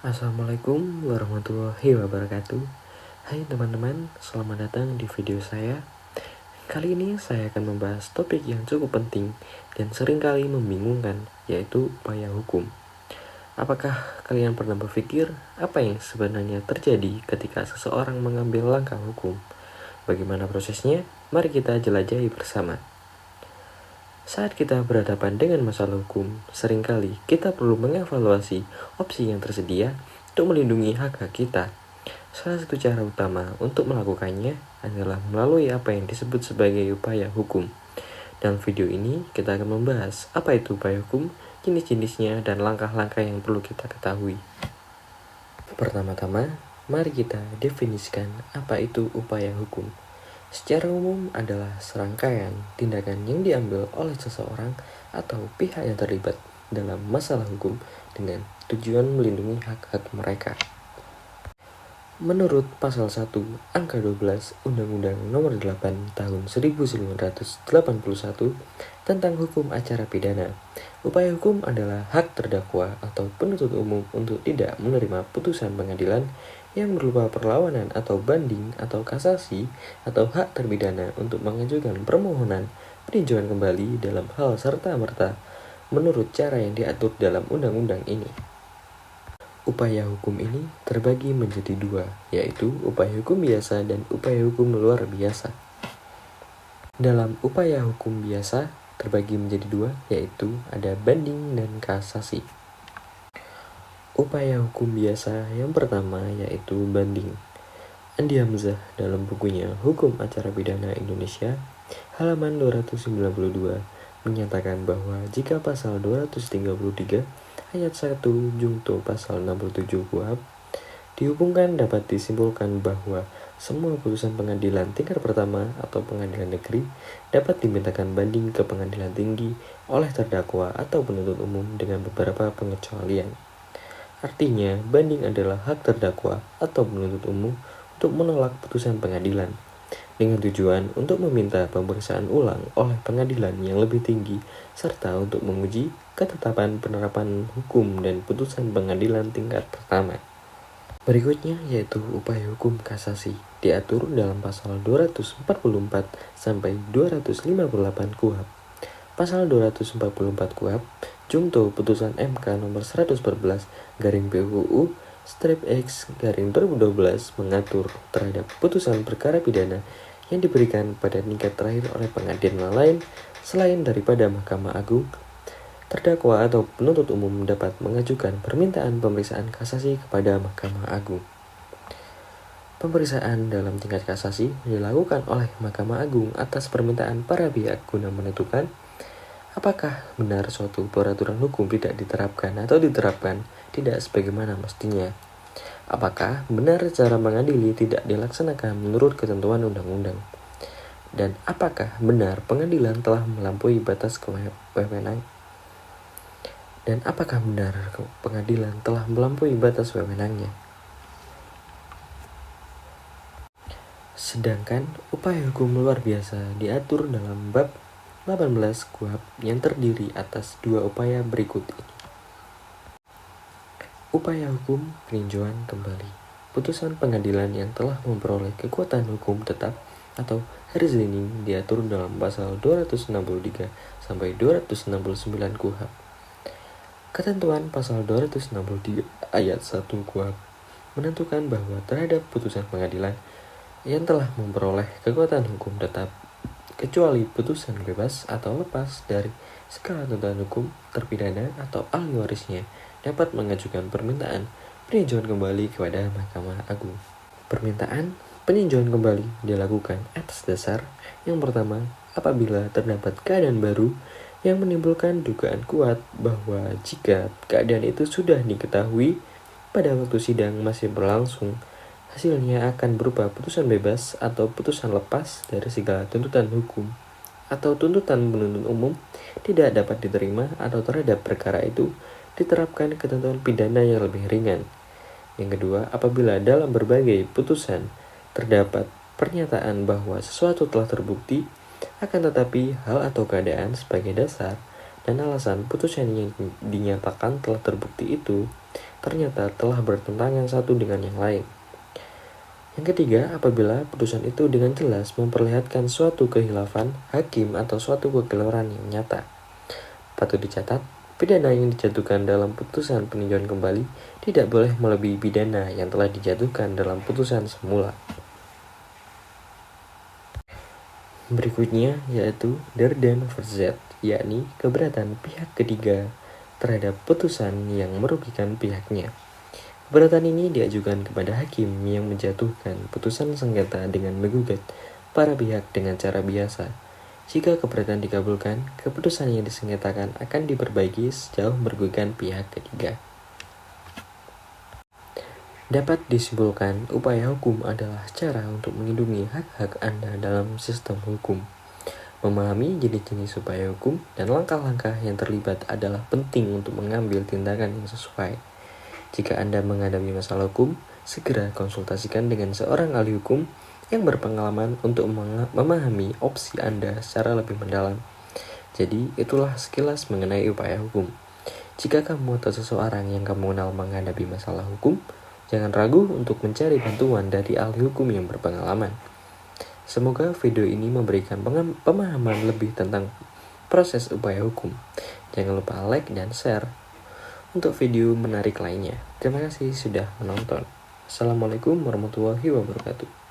Assalamualaikum warahmatullahi wabarakatuh. Hai teman-teman, selamat datang di video saya. Kali ini saya akan membahas topik yang cukup penting dan seringkali membingungkan, yaitu upaya hukum. Apakah kalian pernah berpikir apa yang sebenarnya terjadi ketika seseorang mengambil langkah hukum? Bagaimana prosesnya? Mari kita jelajahi bersama. Saat kita berhadapan dengan masalah hukum, seringkali kita perlu mengevaluasi opsi yang tersedia untuk melindungi hak-hak kita. Salah satu cara utama untuk melakukannya adalah melalui apa yang disebut sebagai upaya hukum. Dalam video ini, kita akan membahas apa itu upaya hukum, jenis-jenisnya, dan langkah-langkah yang perlu kita ketahui. Pertama-tama, mari kita definisikan apa itu upaya hukum. Secara umum adalah serangkaian tindakan yang diambil oleh seseorang atau pihak yang terlibat dalam masalah hukum dengan tujuan melindungi hak-hak mereka. Menurut pasal 1 angka 12 Undang-Undang Nomor 8 Tahun 1981 tentang hukum acara pidana, upaya hukum adalah hak terdakwa atau penuntut umum untuk tidak menerima putusan pengadilan yang berupa perlawanan atau banding atau kasasi atau hak terpidana untuk mengajukan permohonan peninjauan kembali dalam hal serta-merta menurut cara yang diatur dalam undang-undang ini. Upaya hukum ini terbagi menjadi dua, yaitu upaya hukum biasa dan upaya hukum luar biasa. Dalam upaya hukum biasa terbagi menjadi dua, yaitu ada banding dan kasasi. Upaya hukum biasa yang pertama yaitu banding. Andi Hamzah dalam bukunya Hukum Acara Pidana Indonesia halaman 292 menyatakan bahwa jika pasal 233 ayat 1 jungto pasal 67 KUHP dihubungkan, dapat disimpulkan bahwa semua putusan pengadilan tingkat pertama atau pengadilan negeri dapat dimintakan banding ke pengadilan tinggi oleh terdakwa atau penuntut umum dengan beberapa pengecualian. Artinya, banding adalah hak terdakwa atau penuntut umum untuk menolak putusan pengadilan dengan tujuan untuk meminta pemeriksaan ulang oleh pengadilan yang lebih tinggi serta untuk menguji ketetapan penerapan hukum dan putusan pengadilan tingkat pertama. Berikutnya yaitu upaya hukum kasasi, diatur dalam pasal 244 sampai 258 KUHP. Pasal 244 KUHP jungto putusan MK nomor 114 garing PUU strip X garing 2012 mengatur terhadap putusan perkara pidana yang diberikan pada tingkat terakhir oleh pengadilan lain selain daripada Mahkamah Agung. Terdakwa atau penuntut umum dapat mengajukan permintaan pemeriksaan kasasi kepada Mahkamah Agung. Pemeriksaan dalam tingkat kasasi dilakukan oleh Mahkamah Agung atas permintaan para pihak guna menentukan apakah benar suatu peraturan hukum tidak diterapkan atau diterapkan tidak sebagaimana mestinya. Apakah benar cara mengadili tidak dilaksanakan menurut ketentuan undang-undang. Dan apakah benar pengadilan telah melampaui batas kewenangan. Dan apakah benar pengadilan telah melampaui batas wewenangnya. Sedangkan upaya hukum luar biasa diatur dalam bab 18 KUHP yang terdiri atas dua upaya berikut ini. Upaya hukum peninjauan kembali. Putusan pengadilan yang telah memperoleh kekuatan hukum tetap atau reasoning diatur dalam pasal 263 sampai 269 KUHP. Ketentuan pasal 263 ayat 1 KUHP menentukan bahwa terhadap putusan pengadilan yang telah memperoleh kekuatan hukum tetap kecuali putusan bebas atau lepas dari segala tuntutan hukum, terpidana atau ahli warisnya dapat mengajukan permintaan peninjauan kembali kepada Mahkamah Agung. Permintaan peninjauan kembali dilakukan atas dasar yang pertama, apabila terdapat keadaan baru yang menimbulkan dugaan kuat bahwa jika keadaan itu sudah diketahui pada waktu sidang masih berlangsung, hasilnya akan berupa putusan bebas atau putusan lepas dari segala tuntutan hukum atau tuntutan penuntut umum tidak dapat diterima atau terhadap perkara itu diterapkan ketentuan pidana yang lebih ringan. Yang kedua, apabila dalam berbagai putusan terdapat pernyataan bahwa sesuatu telah terbukti akan tetapi hal atau keadaan sebagai dasar dan alasan putusan yang dinyatakan telah terbukti itu ternyata telah bertentangan satu dengan yang lain. Yang ketiga, apabila putusan itu dengan jelas memperlihatkan suatu kehilafan hakim atau suatu kegeliran yang nyata. Patut dicatat, pidana yang dijatuhkan dalam putusan peninjauan kembali tidak boleh melebihi pidana yang telah dijatuhkan dalam putusan semula. Berikutnya yaitu der den verzet, yakni keberatan pihak ketiga terhadap putusan yang merugikan pihaknya. Keberatan ini diajukan kepada hakim yang menjatuhkan putusan sengketa dengan menggugat para pihak dengan cara biasa. Jika keberatan dikabulkan, keputusan yang disengketakan akan diperbaiki sejauh merugikan pihak ketiga. Dapat disimpulkan, upaya hukum adalah cara untuk melindungi hak-hak Anda dalam sistem hukum. Memahami jenis-jenis upaya hukum dan langkah-langkah yang terlibat adalah penting untuk mengambil tindakan yang sesuai. Jika Anda menghadapi masalah hukum, segera konsultasikan dengan seorang ahli hukum yang berpengalaman untuk memahami opsi Anda secara lebih mendalam. Jadi, itulah sekilas mengenai upaya hukum. Jika kamu atau seseorang yang kamu kenal menghadapi masalah hukum, jangan ragu untuk mencari bantuan dari ahli hukum yang berpengalaman. Semoga video ini memberikan pemahaman lebih tentang proses upaya hukum. Jangan lupa like dan share untuk video menarik lainnya. Terima kasih sudah menonton. Assalamualaikum warahmatullahi wabarakatuh.